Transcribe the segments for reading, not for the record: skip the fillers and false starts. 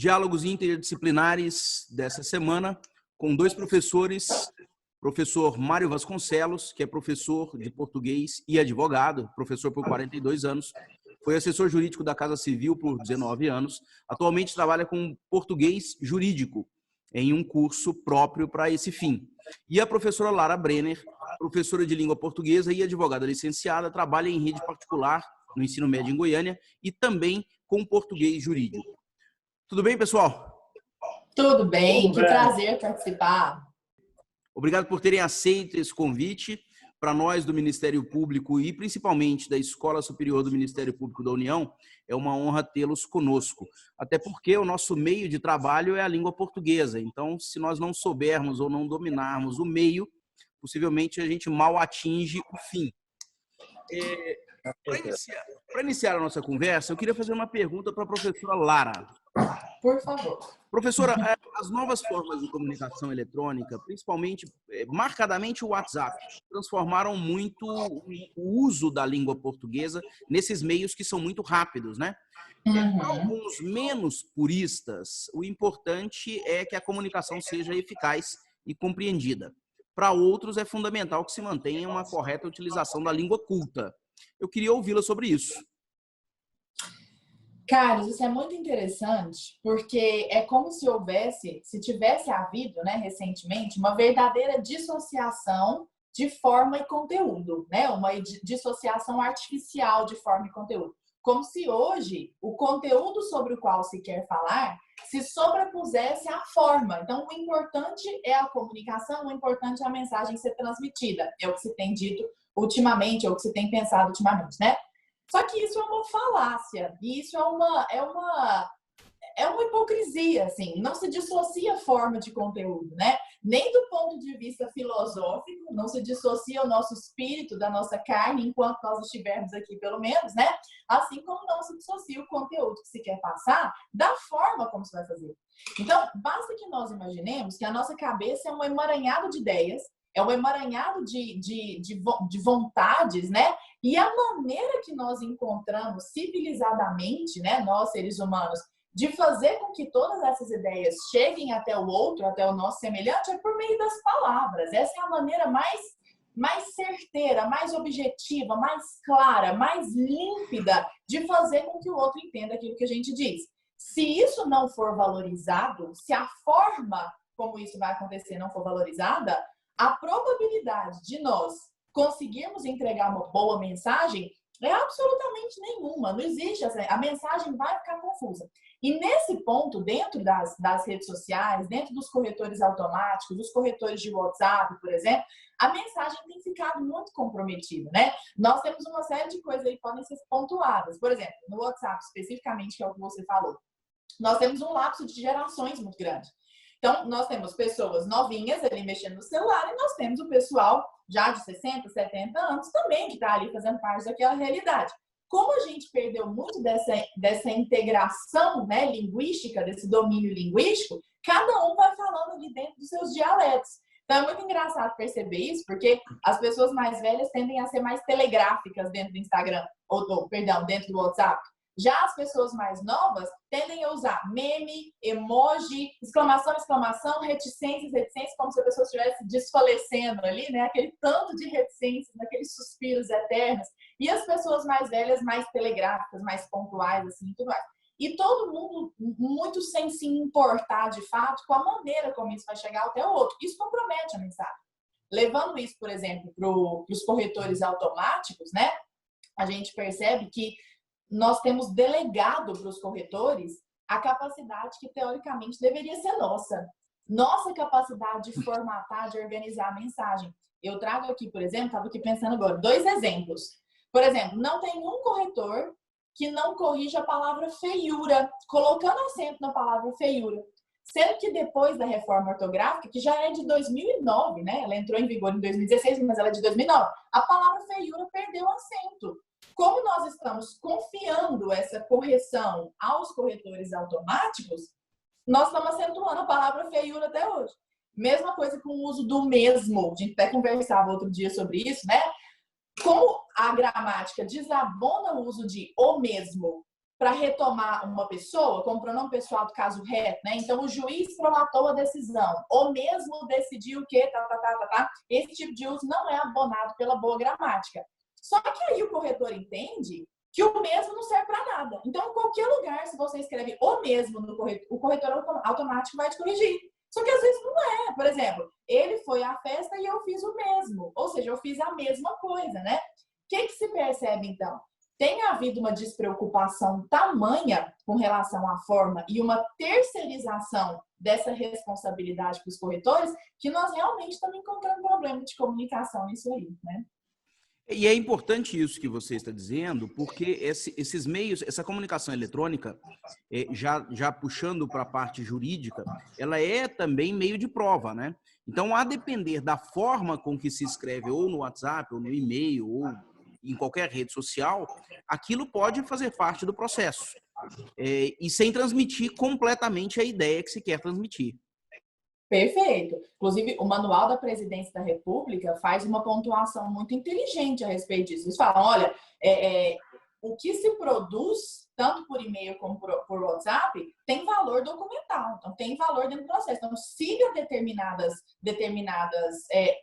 diálogos interdisciplinares dessa semana com dois professores, professor Mário Vasconcelos, que é professor de português e advogado, professor por 42 anos, foi assessor jurídico da Casa Civil por 19 anos, atualmente trabalha com português jurídico em um curso próprio para esse fim. E a professora Lara Brenner, professora de língua portuguesa e advogada licenciada, trabalha em rede particular no ensino médio em Goiânia e também com português jurídico. Tudo bem, pessoal? Tudo bem, que prazer participar. Obrigado por terem aceito esse convite. Para nós do Ministério Público e principalmente da Escola Superior do Ministério Público da União, é uma honra tê-los conosco. Até porque o nosso meio de trabalho é a língua portuguesa. Então, se nós não soubermos ou não dominarmos o meio, possivelmente a gente mal atinge o fim. Para iniciar a nossa conversa, eu queria fazer uma pergunta para a professora Lara. Por favor. Professora, as novas formas de comunicação eletrônica, principalmente, marcadamente o WhatsApp, transformaram muito o uso da língua portuguesa nesses meios que são muito rápidos, né? Para alguns menos puristas, o importante é que a comunicação seja eficaz e compreendida. Para outros, é fundamental que se mantenha uma correta utilização da língua culta. Eu queria ouvi-la sobre isso. Carlos, isso é muito interessante, porque é como se tivesse havido, né, recentemente, uma verdadeira dissociação de forma e conteúdo, né? Uma dissociação artificial de forma e conteúdo. Como se hoje o conteúdo sobre o qual se quer falar se sobrepusesse à forma. Então, o importante é a comunicação, o importante é a mensagem ser transmitida. É o que se tem dito ultimamente, é o que se tem pensado ultimamente, né? Só que isso é uma falácia, e isso é uma hipocrisia, assim, não se dissocia a forma de conteúdo, né? Nem do ponto de vista filosófico, não se dissocia o nosso espírito da nossa carne, enquanto nós estivermos aqui, pelo menos, né? Assim como não se dissocia o conteúdo que se quer passar da forma como se vai fazer. Então, basta que nós imaginemos que a nossa cabeça é um emaranhado de ideias, é um emaranhado de vontades, né? E a maneira que nós encontramos civilizadamente, né, nós seres humanos, de fazer com que todas essas ideias cheguem até o outro, até o nosso semelhante, é por meio das palavras. Essa é a maneira mais certeira, mais objetiva, mais clara, mais límpida de fazer com que o outro entenda aquilo que a gente diz. Se isso não for valorizado, se a forma como isso vai acontecer não for valorizada, a probabilidade de nós conseguirmos entregar uma boa mensagem é absolutamente nenhuma. Não existe, a mensagem vai ficar confusa. E nesse ponto, dentro das redes sociais, dentro dos corretores automáticos, dos corretores de WhatsApp, por exemplo, a mensagem tem ficado muito comprometida, né? Nós temos uma série de coisas aí que podem ser pontuadas. Por exemplo, no WhatsApp, especificamente, que é o que você falou, nós temos um lapso de gerações muito grande. Então, nós temos pessoas novinhas ali mexendo no celular e nós temos o pessoal já de 60, 70 anos também que está ali fazendo parte daquela realidade. Como a gente perdeu muito dessa integração, né, linguística, desse domínio linguístico, cada um vai falando ali dentro dos seus dialetos. Então, é muito engraçado perceber isso, porque as pessoas mais velhas tendem a ser mais telegráficas dentro do Instagram, dentro do WhatsApp. Já as pessoas mais novas tendem a usar meme, emoji, exclamação, exclamação, reticências, como se a pessoa estivesse desfalecendo ali, né? Aquele tanto de reticências, aqueles suspiros eternos. E as pessoas mais velhas, mais telegráficas, mais pontuais, assim, e tudo mais. E todo mundo muito sem se importar, de fato, com a maneira como isso vai chegar até o outro. Isso compromete a mensagem. Levando isso, por exemplo, para os corretores automáticos, né? A gente percebe que nós temos delegado para os corretores a capacidade que, teoricamente, deveria ser nossa. Nossa capacidade de formatar, de organizar a mensagem. Eu trago aqui, por exemplo, estava aqui pensando agora, 2 exemplos. Por exemplo, não tem um corretor que não corrija a palavra feiura, colocando acento na palavra feiura. Sendo que depois da reforma ortográfica, que já é de 2009, né? Ela entrou em vigor em 2016, mas ela é de 2009. A palavra feiura perdeu acento. Como nós estamos confiando essa correção aos corretores automáticos, nós estamos acentuando a palavra feiura até hoje. Mesma coisa com o uso do mesmo. A gente até conversava outro dia sobre isso, né? Como a gramática desabona o uso de o mesmo para retomar uma pessoa, como pronome pessoal do caso reto, né? Então, o juiz prolatou a decisão, ou mesmo decidiu que, esse tipo de uso não é abonado pela boa gramática. Só que aí o corretor entende que o mesmo não serve para nada. Então, em qualquer lugar, se você escreve o mesmo no corretor, o corretor automático vai te corrigir. Só que às vezes não é. Por exemplo, ele foi à festa e eu fiz o mesmo. Ou seja, eu fiz a mesma coisa, né? O que se percebe, então? Tem havido uma despreocupação tamanha com relação à forma e uma terceirização dessa responsabilidade para os corretores que nós realmente estamos encontrando problema de comunicação nisso aí, né? E é importante isso que você está dizendo, porque esses meios, essa comunicação eletrônica, já puxando para a parte jurídica, ela é também meio de prova, né? Então, a depender da forma com que se escreve, ou no WhatsApp, ou no e-mail, ou em qualquer rede social, aquilo pode fazer parte do processo, e sem transmitir completamente a ideia que se quer transmitir. Perfeito. Inclusive, o Manual da Presidência da República faz uma pontuação muito inteligente a respeito disso. Eles falam, olha, o que se produz, tanto por e-mail como por WhatsApp, tem valor documental. Então, tem valor dentro do processo. Então, siga determinadas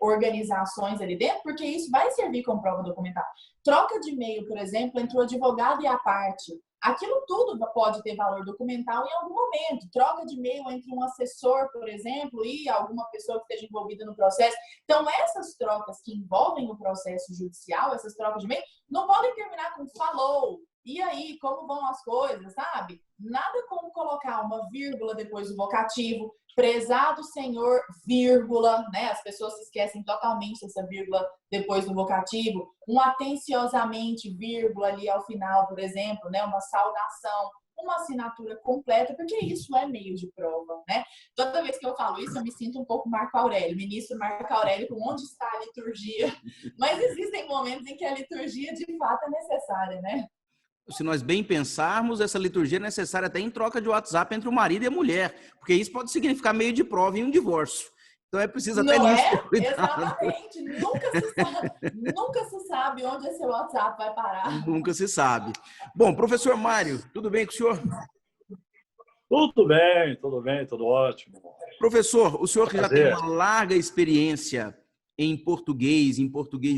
organizações ali dentro, porque isso vai servir como prova documental. Troca de e-mail, por exemplo, entre o advogado e a parte. Aquilo tudo pode ter valor documental em algum momento. Troca de e-mail entre um assessor, por exemplo, e alguma pessoa que esteja envolvida no processo. Então, essas trocas que envolvem o processo judicial, essas trocas de e-mail, não podem terminar com falou. E aí, como vão as coisas, sabe? Nada como colocar uma vírgula depois do vocativo, prezado senhor, vírgula, né? As pessoas se esquecem totalmente dessa vírgula depois do vocativo. Um atenciosamente, vírgula ali ao final, por exemplo, né? Uma saudação, uma assinatura completa, porque isso é meio de prova, né? Toda vez que eu falo isso, eu me sinto um pouco Marco Aurélio, ministro Marco Aurélio, com onde está a liturgia. Mas existem momentos em que a liturgia, de fato, é necessária, né? Se nós bem pensarmos, essa liturgia é necessária até em troca de WhatsApp entre o marido e a mulher, porque isso pode significar meio de prova em um divórcio. Então é preciso até Não nisso é? ter cuidado. Exatamente. Nunca se sabe onde esse WhatsApp vai parar. Nunca se sabe. Bom, professor Mário, tudo bem com o senhor? Tudo bem, tudo ótimo. Professor, o senhor que já tem Prazer. uma larga experiência em português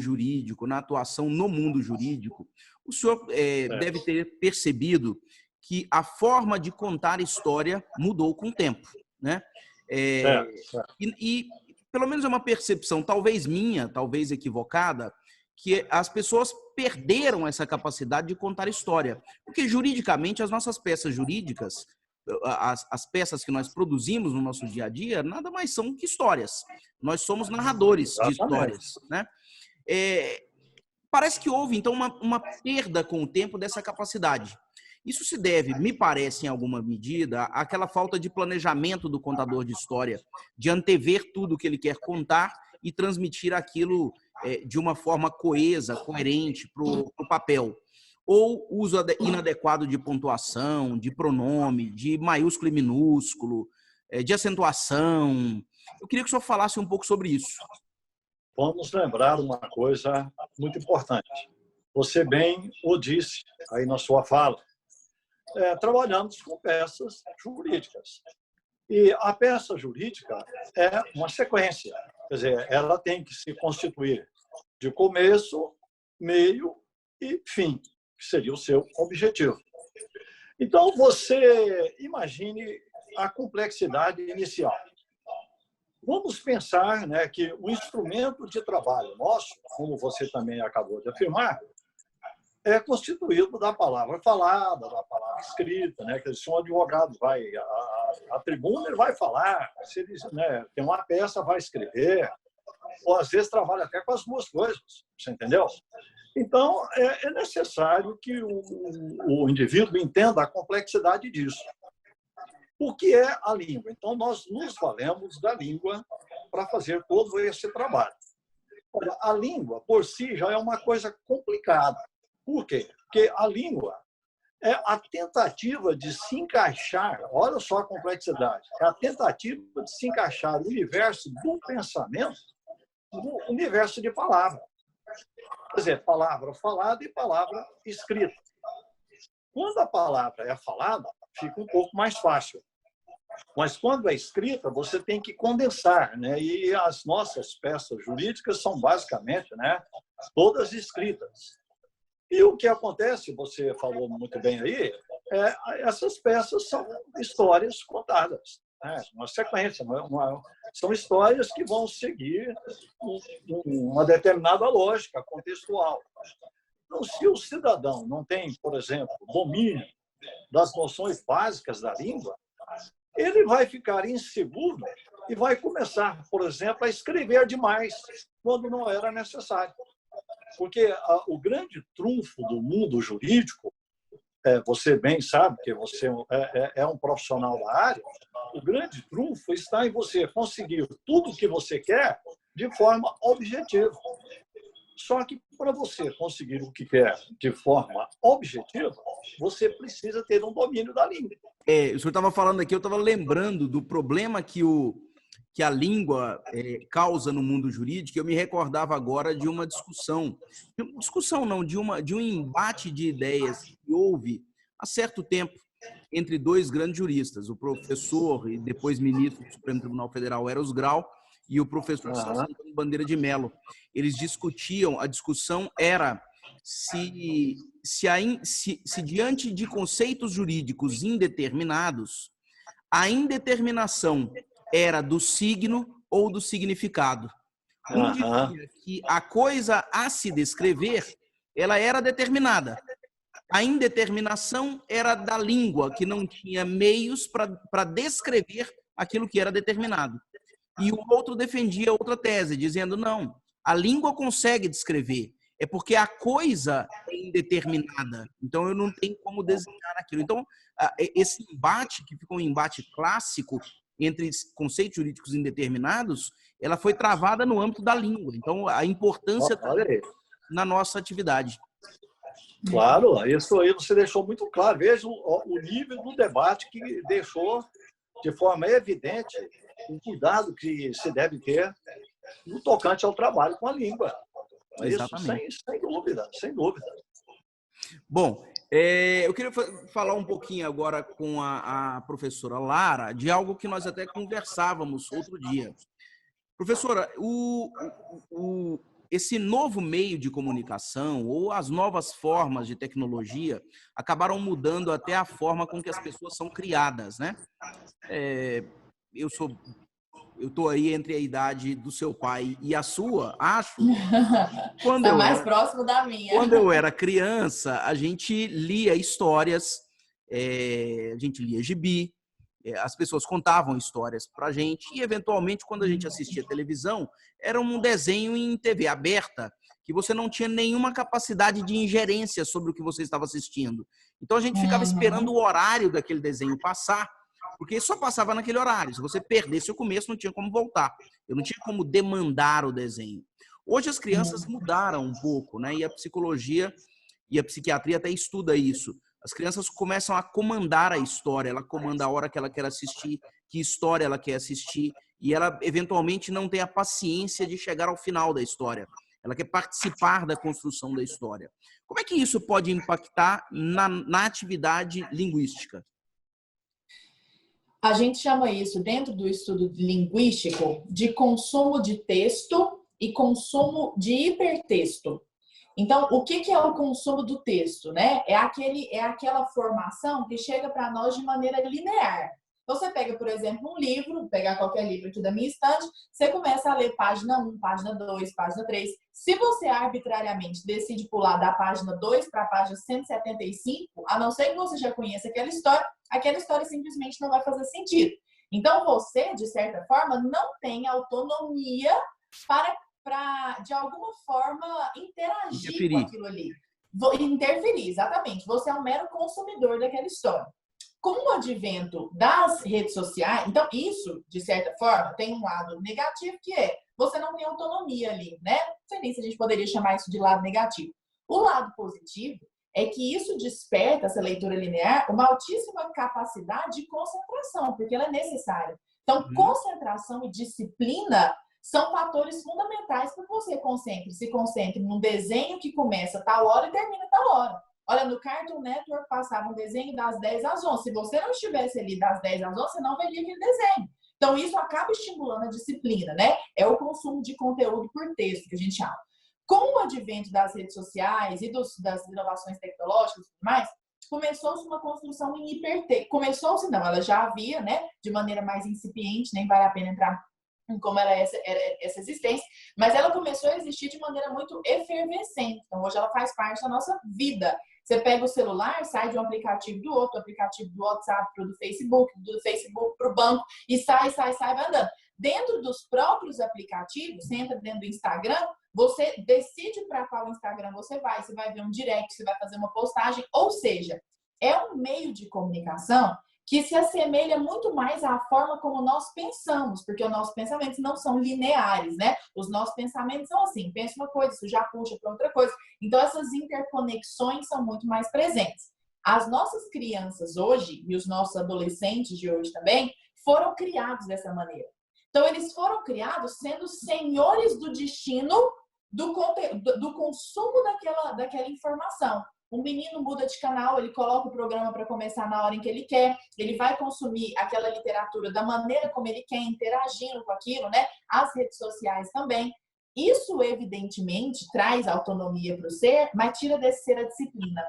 jurídico, na atuação no mundo jurídico, o senhor deve ter percebido que a forma de contar história mudou com o tempo, né? E pelo menos é uma percepção, talvez minha, talvez equivocada, que as pessoas perderam essa capacidade de contar história. Porque, juridicamente, as nossas peças jurídicas, as peças que nós produzimos no nosso dia a dia, nada mais são que histórias. Nós somos narradores de histórias, né? Parece que houve, então, uma perda com o tempo dessa capacidade. Isso se deve, me parece, em alguma medida, àquela falta de planejamento do contador de história, de antever tudo o que ele quer contar e transmitir aquilo de uma forma coesa, coerente para o papel. Ou uso inadequado de pontuação, de pronome, de maiúsculo e minúsculo, de acentuação. Eu queria que o senhor falasse um pouco sobre isso. Vamos lembrar uma coisa muito importante. Você bem o disse aí na sua fala. Trabalhamos com peças jurídicas. E a peça jurídica é uma sequência. Quer dizer, ela tem que se constituir de começo, meio e fim, que seria o seu objetivo. Então, você imagine a complexidade inicial. Vamos pensar, né, que o instrumento de trabalho nosso, como você também acabou de afirmar, é constituído da palavra falada, da palavra escrita, né? Que se um advogado vai à tribuna, ele vai falar, se ele, né, tem uma peça, vai escrever, ou às vezes trabalha até com as duas coisas, você entendeu? Então, é necessário que o indivíduo entenda a complexidade disso. O que é a língua? Então, nós nos valemos da língua para fazer todo esse trabalho. Olha, a língua, por si, já é uma coisa complicada. Por quê? Porque a língua é a tentativa de se encaixar, olha só a complexidade, é a tentativa de se encaixar o universo do pensamento no universo de palavra. Quer dizer, palavra falada e palavra escrita. Quando a palavra é falada, fica um pouco mais fácil. Mas quando é escrita, você tem que condensar, né? E as nossas peças jurídicas são basicamente, né, todas escritas. E o que acontece, você falou muito bem aí, essas peças são histórias contadas, né? Uma sequência, são histórias que vão seguir uma determinada lógica contextual. Então, se o cidadão não tem, por exemplo, domínio das noções básicas da língua, ele vai ficar inseguro e vai começar, por exemplo, a escrever demais quando não era necessário. Porque o grande trunfo do mundo jurídico, você bem sabe que você é um profissional da área, o grande trunfo está em você conseguir tudo o que você quer de forma objetiva. Só que para você conseguir o que quer de forma objetiva, você precisa ter um domínio da língua. O senhor estava falando aqui, eu estava lembrando do problema que a língua causa no mundo jurídico. Eu me recordava agora de uma discussão não, de um embate de ideias que houve há certo tempo entre dois grandes juristas, o professor e depois ministro do Supremo Tribunal Federal, Eros Grau, e o professor Celso Bandeira de Mello. Eles discutiam, a discussão era se diante de conceitos jurídicos indeterminados, a indeterminação era do signo ou do significado. Um dizia que a coisa a se descrever, ela era determinada. A indeterminação era da língua, que não tinha meios para descrever aquilo que era determinado. E o outro defendia outra tese, dizendo, não, a língua consegue descrever, é porque a coisa é indeterminada, então eu não tenho como desenhar aquilo. Então, esse embate, que ficou um embate clássico entre também jurídicos indeterminados, ela foi travada no âmbito da língua. Então, a importância na nossa atividade. Claro, isso aí você deixou muito claro. Veja o nível do debate que deixou de forma evidente o cuidado que se deve ter no tocante ao trabalho com a língua. Exatamente. Isso sem dúvida, sem dúvida. Bom, eu queria falar um pouquinho agora com a professora Lara de algo que nós até conversávamos outro dia. Professora, esse novo meio de comunicação ou as novas formas de tecnologia acabaram mudando até a forma com que as pessoas são criadas, né? Eu estou aí entre a idade do seu pai e a sua, acho. Está mais próximo da minha. Quando eu era criança, a gente lia histórias, a gente lia gibi, as pessoas contavam histórias para a gente e, eventualmente, quando a gente assistia televisão, era um desenho em TV aberta, que você não tinha nenhuma capacidade de ingerência sobre o que você estava assistindo. Então, a gente ficava esperando o horário daquele desenho passar, porque só passava naquele horário. Se você perdesse o começo, não tinha como voltar. Eu não tinha como demandar o desenho. Hoje as crianças mudaram um pouco, né? E a psicologia e a psiquiatria até estuda isso. As crianças começam a comandar a história, ela comanda a hora que ela quer assistir, que história ela quer assistir, e ela eventualmente não tem a paciência de chegar ao final da história. Ela quer participar da construção da história. Como é que isso pode impactar na atividade linguística? A gente chama isso, dentro do estudo linguístico, de consumo de texto e consumo de hipertexto. Então, o que é o consumo do texto, né? É aquela formação que chega para nós de maneira linear. Então, você pega, por exemplo, um livro, pegar qualquer livro aqui da minha estante, você começa a ler página 1, página 2, página 3. Se você arbitrariamente decide pular da página 2 para a página 175, a não ser que você já conheça aquela história simplesmente não vai fazer sentido. Então, você, de certa forma, não tem autonomia para de alguma forma, interagir com aquilo ali. Interferir, exatamente. Você é um mero consumidor daquela história. Com o advento das redes sociais, então isso, de certa forma, tem um lado negativo, que é você não tem autonomia ali, né? Não sei nem se a gente poderia chamar isso de lado negativo. O lado positivo é que isso desperta, essa leitura linear, uma altíssima capacidade de concentração, porque ela é necessária. Então, concentração e disciplina são fatores fundamentais para que você se concentre num desenho que começa tal hora e termina tal hora. Olha, no Cartoon Network passava um desenho das 10 às 11. Se você não estivesse ali das 10 às 11, você não veria aquele desenho. Então, isso acaba estimulando a disciplina, né? É o consumo de conteúdo por texto, que a gente chama. Com o advento das redes sociais e das inovações tecnológicas e tudo mais, começou-se uma construção em hipertexto. Começou-se, não, ela já havia, né? De maneira mais incipiente, nem vale a pena entrar em como era essa existência, mas ela começou a existir de maneira muito efervescente. Então, hoje ela faz parte da nossa vida. Você pega o celular, sai de um aplicativo do outro, aplicativo do WhatsApp para o do Facebook para o banco, e sai, vai andando. Dentro dos próprios aplicativos, você entra dentro do Instagram, você decide para qual Instagram você vai ver um direct, você vai fazer uma postagem, ou seja, é um meio de comunicação que se assemelha muito mais à forma como nós pensamos, porque os nossos pensamentos não são lineares, né? Os nossos pensamentos são assim, pensa uma coisa, isso já puxa para outra coisa. Então, essas interconexões são muito mais presentes. As nossas crianças hoje, e os nossos adolescentes de hoje também, foram criados dessa maneira. Então, eles foram criados sendo senhores do destino do consumo daquela informação. Um menino muda de canal, ele coloca o programa para começar na hora em que ele quer, ele vai consumir aquela literatura da maneira como ele quer, interagindo com aquilo, né? As redes sociais também. Isso, evidentemente, traz autonomia para o ser, mas tira desse ser a disciplina,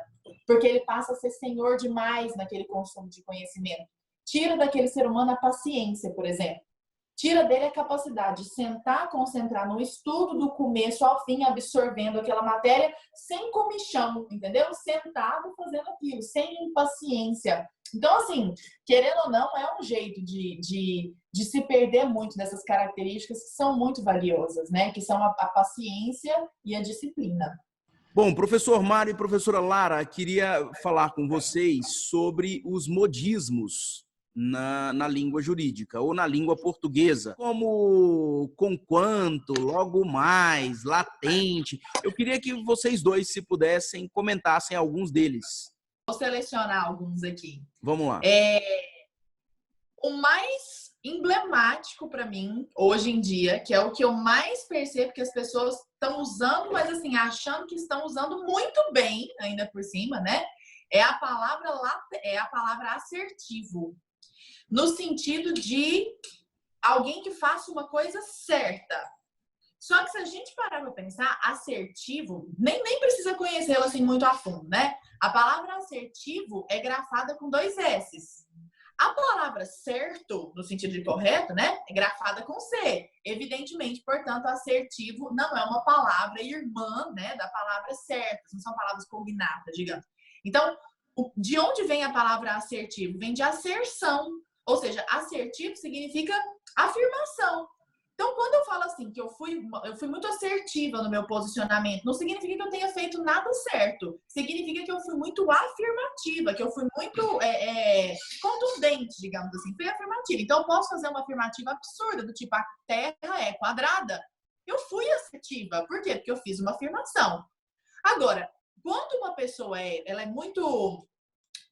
porque ele passa a ser senhor demais naquele consumo de conhecimento. Tira daquele ser humano a paciência, por exemplo. Tira dele a capacidade de sentar, concentrar no estudo do começo ao fim, absorvendo aquela matéria sem comichão, entendeu? Sentado fazendo aquilo, sem impaciência. Então, assim, querendo ou não, é um jeito de se perder muito dessas características que são muito valiosas, né? Que são a paciência e a disciplina. Bom, professor Mário e professora Lara, queria falar com vocês sobre os modismos na língua jurídica ou na língua portuguesa, como conquanto, logo mais, latente. Eu queria que vocês dois, se pudessem, comentassem alguns deles. Vou selecionar alguns aqui. Vamos lá. O mais emblemático para mim, hoje em dia, que é o que eu mais percebo que as pessoas estão usando, mas assim, achando que estão usando muito bem, ainda por cima, né? É a palavra assertivo. No sentido de alguém que faça uma coisa certa. Só que se a gente parar para pensar, assertivo, nem precisa conhecê-lo assim muito a fundo, né? A palavra assertivo é grafada com 2 S's. A palavra certo, no sentido de correto, né? É grafada com C. Evidentemente, portanto, assertivo não é uma palavra irmã, né, da palavra certa. Não são palavras cognatas, digamos. Então, de onde vem a palavra assertivo? Vem de asserção. Ou seja, assertivo significa afirmação. Então, quando eu falo assim, que eu fui muito assertiva no meu posicionamento, não significa que eu tenha feito nada certo. Significa que eu fui muito afirmativa, que eu fui muito contundente, digamos assim. Fui afirmativa. Então, eu posso fazer uma afirmativa absurda, do tipo, a Terra é quadrada. Eu fui assertiva. Por quê? Porque eu fiz uma afirmação. Agora, quando uma pessoa ela é muito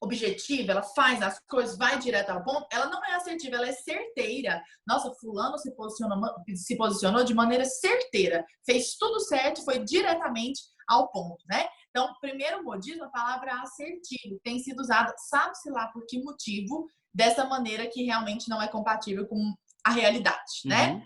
objetiva, ela faz as coisas, vai direto ao ponto, ela não é assertiva, ela é certeira. Nossa, fulano se posicionou de maneira certeira, fez tudo certo, foi diretamente ao ponto, né? Então, primeiro modismo, a palavra assertivo tem sido usada, sabe-se lá por que motivo, dessa maneira que realmente não é compatível com a realidade, né?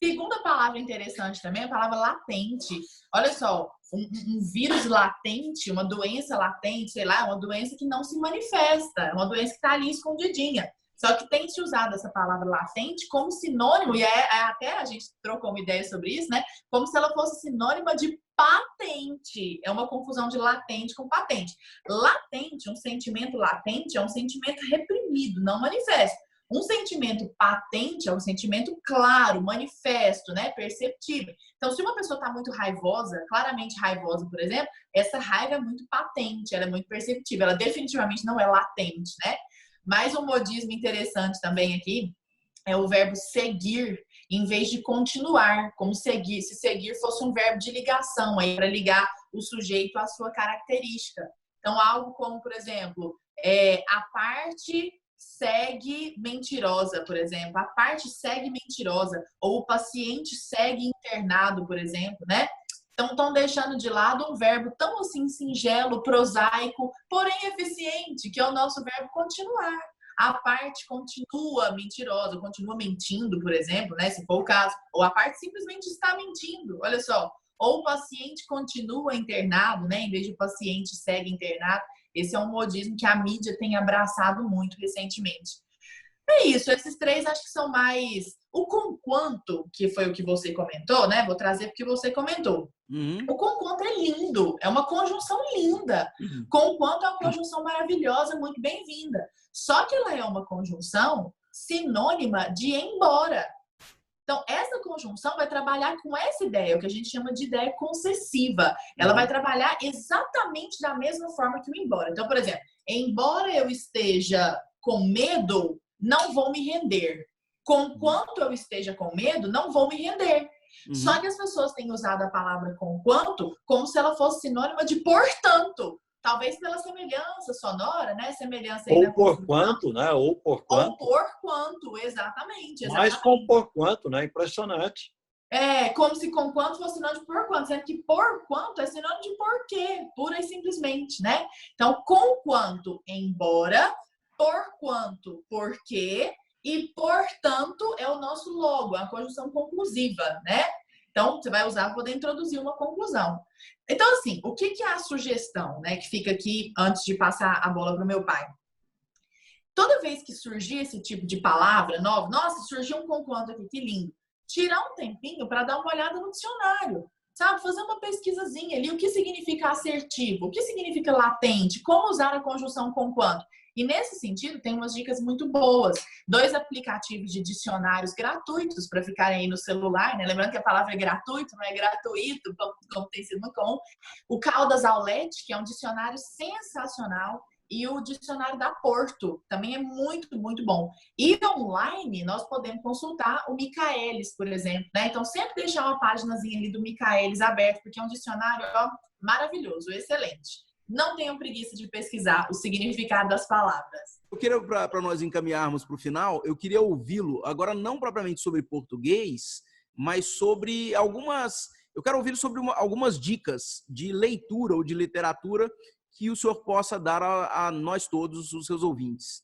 Segunda palavra interessante também é a palavra latente. Olha só, um vírus latente, uma doença latente, sei lá, uma doença que não se manifesta, é uma doença que está ali escondidinha. Só que tem se usado essa palavra latente como sinônimo, e até a gente trocou uma ideia sobre isso, né? Como se ela fosse sinônima de patente. É uma confusão de latente com patente. Latente, um sentimento latente é um sentimento reprimido, não manifesto. Um sentimento patente é um sentimento claro, manifesto, né? Perceptível. Então, se uma pessoa está muito raivosa, claramente raivosa, por exemplo, essa raiva é muito patente, ela é muito perceptível, ela definitivamente não é latente, né? Mais um modismo interessante também aqui é o verbo seguir, em vez de continuar, como seguir, se seguir fosse um verbo de ligação, aí para ligar o sujeito à sua característica. Então, algo como, por exemplo, a parte segue mentirosa, por exemplo. A parte segue mentirosa. Ou o paciente segue internado, por exemplo, né? Então, estão deixando de lado um verbo tão assim singelo, prosaico, porém eficiente, que é o nosso verbo continuar. A parte continua mentirosa, continua mentindo, por exemplo, né, se for o caso. Ou a parte simplesmente está mentindo, olha só. Ou o paciente continua internado, né, em vez de o paciente segue internado. Esse é um modismo que a mídia tem abraçado muito recentemente. É isso, esses três acho que são mais... O conquanto, que foi o que você comentou, né? Vou trazer porque você comentou. O conquanto é lindo, é uma conjunção linda. Conquanto é uma conjunção maravilhosa, muito bem-vinda. Só que ela é uma conjunção sinônima de embora. Então, essa conjunção vai trabalhar com essa ideia, o que a gente chama de ideia concessiva. Ela vai trabalhar exatamente da mesma forma que o embora. Então, por exemplo, embora eu esteja com medo, não vou me render. Conquanto eu esteja com medo, não vou me render. Só que as pessoas têm usado a palavra conquanto como se ela fosse sinônima de portanto. Talvez pela semelhança sonora, né? Semelhança aí ou por quanto, né? Ou por quanto. Ou por quanto, exatamente. Mas com por quanto, né? Impressionante. É, como se conquanto fosse sinônimo de por quanto, sendo que por quanto é sinônimo de porquê, pura e simplesmente, né? Então, conquanto, embora, por quanto, porquê, e portanto é o nosso logo, é uma conjunção conclusiva, né? Então, você vai usar para poder introduzir uma conclusão. Então, assim, o que é a sugestão, né? Que fica aqui antes de passar a bola para o meu pai. Toda vez que surgir esse tipo de palavra nova, nossa, surgiu um conquanto aqui, que lindo. Tirar um tempinho para dar uma olhada no dicionário, sabe? Fazer uma pesquisazinha ali, o que significa assertivo, o que significa latente, como usar a conjunção conquanto. E nesse sentido, tem umas dicas muito boas. 2 aplicativos de dicionários gratuitos para ficarem aí no celular, né? Lembrando que a palavra é gratuito, não é gratuito, como tem sido muito comum. O Caldas Aulete, que é um dicionário sensacional, e o dicionário da Porto, também é muito, muito bom. E online, nós podemos consultar o Michaelis, por exemplo, né? Então, sempre deixar uma páginazinha ali do Michaelis aberto, porque é um dicionário, ó, maravilhoso, excelente. Não tenham preguiça de pesquisar o significado das palavras. Eu queria, para nós encaminharmos para o final, eu queria ouvi-lo, agora não propriamente sobre português, mas sobre algumas... Eu quero ouvi-lo sobre algumas dicas de leitura ou de literatura que o senhor possa dar a nós todos, os seus ouvintes.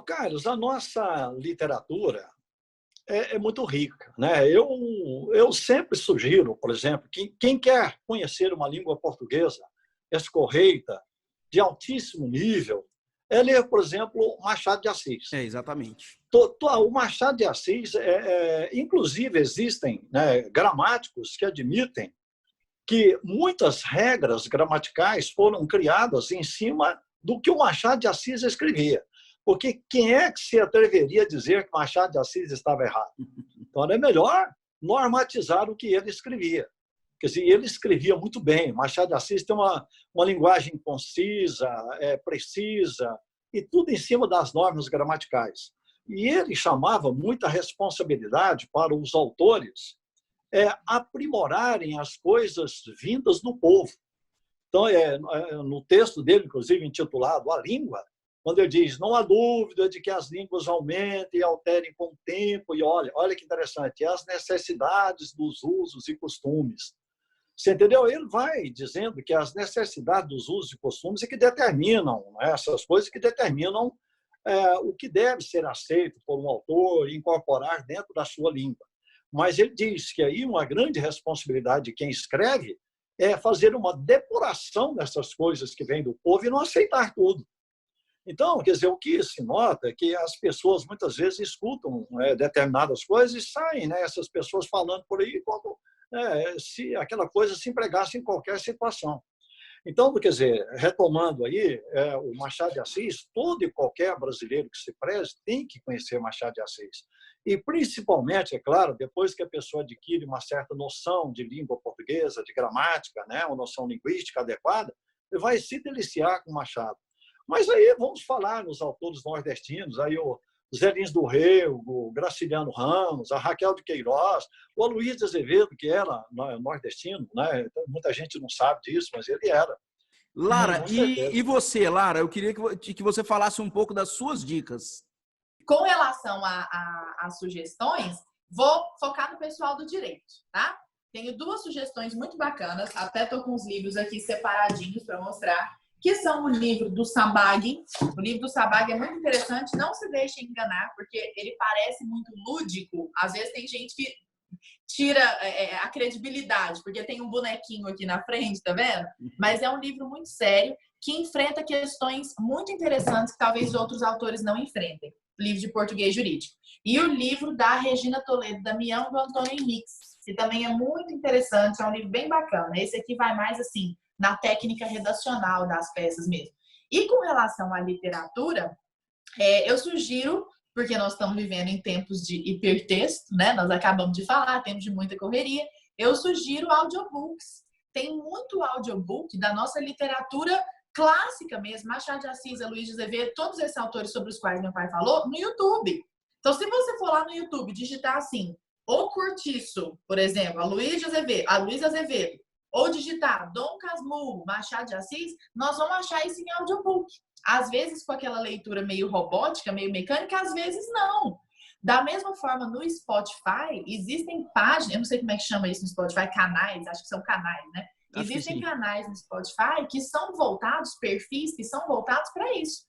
Carlos, a nossa literatura é muito rica, né? Eu sempre sugiro, por exemplo, que quem quer conhecer uma língua portuguesa escorreita, de altíssimo nível, é ler, por exemplo, Machado de Assis. É, exatamente. O Machado de Assis, inclusive, existem, né, gramáticos que admitem que muitas regras gramaticais foram criadas em cima do que o Machado de Assis escrevia. Porque quem é que se atreveria a dizer que Machado de Assis estava errado? Então, é melhor normatizar o que ele escrevia. Quer dizer, ele escrevia muito bem. Machado de Assis tem uma linguagem concisa, precisa, e tudo em cima das normas gramaticais. E ele chamava muita responsabilidade para os autores aprimorarem as coisas vindas do povo. Então, no texto dele, inclusive, intitulado A Língua, quando ele diz, não há dúvida de que as línguas aumentem e alterem com o tempo, e olha que interessante, as necessidades dos usos e costumes. Você entendeu? Ele vai dizendo que as necessidades dos usos e costumes é que determinam, né, essas coisas que determinam o que deve ser aceito por um autor e incorporar dentro da sua língua. Mas ele diz que aí uma grande responsabilidade de quem escreve é fazer uma depuração dessas coisas que vêm do povo e não aceitar tudo. Então, quer dizer, o que se nota é que as pessoas muitas vezes escutam determinadas coisas e saem, né, essas pessoas falando por aí como se aquela coisa se empregasse em qualquer situação. Então, quer dizer, retomando aí, o Machado de Assis, todo e qualquer brasileiro que se preze tem que conhecer Machado de Assis. E, principalmente, é claro, depois que a pessoa adquire uma certa noção de língua portuguesa, de gramática, né, uma noção linguística adequada, vai se deliciar com Machado. Mas aí vamos falar nos autores nordestinos, aí o Zé Lins do Rego, o Graciliano Ramos, a Raquel de Queiroz, o Aloysio de Azevedo, que era nordestino, né? Muita gente não sabe disso, mas ele era. Lara, e você, Lara? Eu queria que você falasse um pouco das suas dicas. Com relação às sugestões, vou focar no pessoal do direito, tá? tenho 2 sugestões muito bacanas, até tô com os livros aqui separadinhos para mostrar, que são o livro do Sabag. O livro do Sabag é muito interessante, não se deixe enganar, porque ele parece muito lúdico. Às vezes tem gente que tira a credibilidade, porque tem um bonequinho aqui na frente, tá vendo? Mas é um livro muito sério, que enfrenta questões muito interessantes que talvez outros autores não enfrentem. Livro de português jurídico. E o livro da Regina Toledo Damião, do Antônio Henriques, que também é muito interessante, é um livro bem bacana. Esse aqui vai mais assim, na técnica redacional das peças mesmo. E com relação à literatura, eu sugiro, porque nós estamos vivendo em tempos de hipertexto, né? Nós acabamos de falar, tempos de muita correria, eu sugiro audiobooks. Tem muito audiobook da nossa literatura clássica mesmo, Machado de Assis, Luiz de Azevedo, todos esses autores sobre os quais meu pai falou, no YouTube. Então, se você for lá no YouTube, digitar assim, O Cortiço, por exemplo, a Luiz Azevedo, ou digitar Dom Casmurro, Machado de Assis, nós vamos achar isso em audiobook. Às vezes com aquela leitura meio robótica, meio mecânica, às vezes não. Da mesma forma, no Spotify, existem páginas, eu não sei como é que chama isso no Spotify, canais, acho que são canais, né? Existem canais no Spotify que são voltados, perfis que são voltados para isso.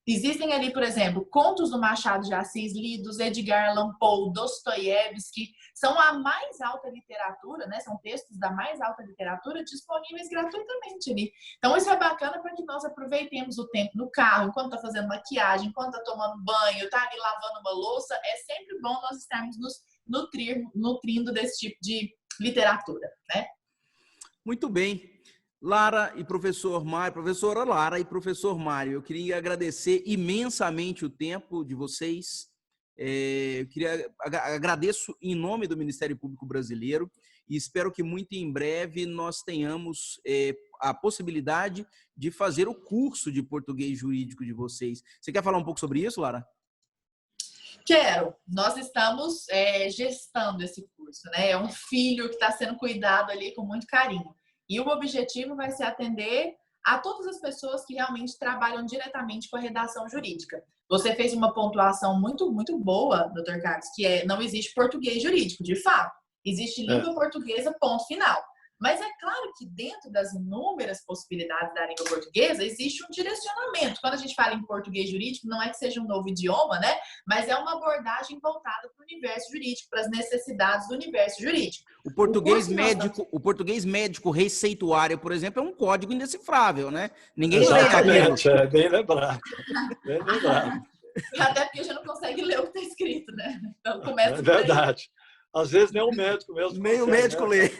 Existem ali, por exemplo, contos do Machado de Assis lidos, Edgar Allan Poe, Dostoiévski, são a mais alta literatura, né? São textos da mais alta literatura disponíveis gratuitamente ali. Então, isso é bacana para que nós aproveitemos o tempo no carro, enquanto está fazendo maquiagem, enquanto está tomando banho, está ali lavando uma louça. É sempre bom nós estarmos nos nutrindo desse tipo de literatura, né? Muito bem. Lara e professor Mário, professora Lara e professor Mário, eu queria agradecer imensamente o tempo de vocês. Agradeço em nome do Ministério Público Brasileiro e espero que muito em breve nós tenhamos a possibilidade de fazer o curso de português jurídico de vocês. Você quer falar um pouco sobre isso, Lara? Quero. Nós estamos gestando esse curso, né? É um filho que está sendo cuidado ali com muito carinho. E o objetivo vai ser atender a todas as pessoas que realmente trabalham diretamente com a redação jurídica. Você fez uma pontuação muito, muito boa, doutor Carlos, que não existe português jurídico, de fato. Existe língua portuguesa, ponto final. Mas é claro que dentro das inúmeras possibilidades da língua portuguesa, existe um direcionamento. Quando a gente fala em português jurídico, não é que seja um novo idioma, né? Mas é uma abordagem voltada para o universo jurídico, para as necessidades do universo jurídico. O português médico receituário, por exemplo, é um código indecifrável, né? Ninguém lê aquilo. É bem lembrado. Bem lembrado. Até porque a gente não consegue ler o que está escrito, né? Então começa. É verdade. Às vezes nem o médico mesmo. Nem o médico lê.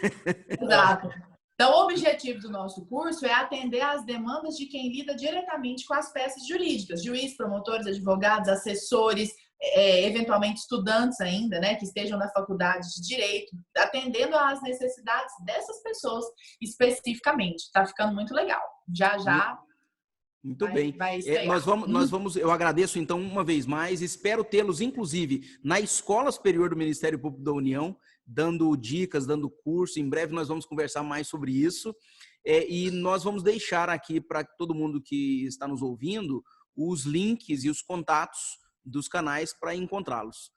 Exato. Então, o objetivo do nosso curso é atender às demandas de quem lida diretamente com as peças jurídicas, juízes, promotores, advogados, assessores, eventualmente estudantes ainda, né, que estejam na faculdade de Direito, atendendo às necessidades dessas pessoas especificamente. Está ficando muito legal. Já. Muito bem. Nós vamos, eu agradeço então uma vez mais, espero tê-los inclusive na Escola Superior do Ministério Público da União, dando dicas, dando curso. Em breve nós vamos conversar mais sobre isso e nós vamos deixar aqui para todo mundo que está nos ouvindo os links e os contatos dos canais para encontrá-los.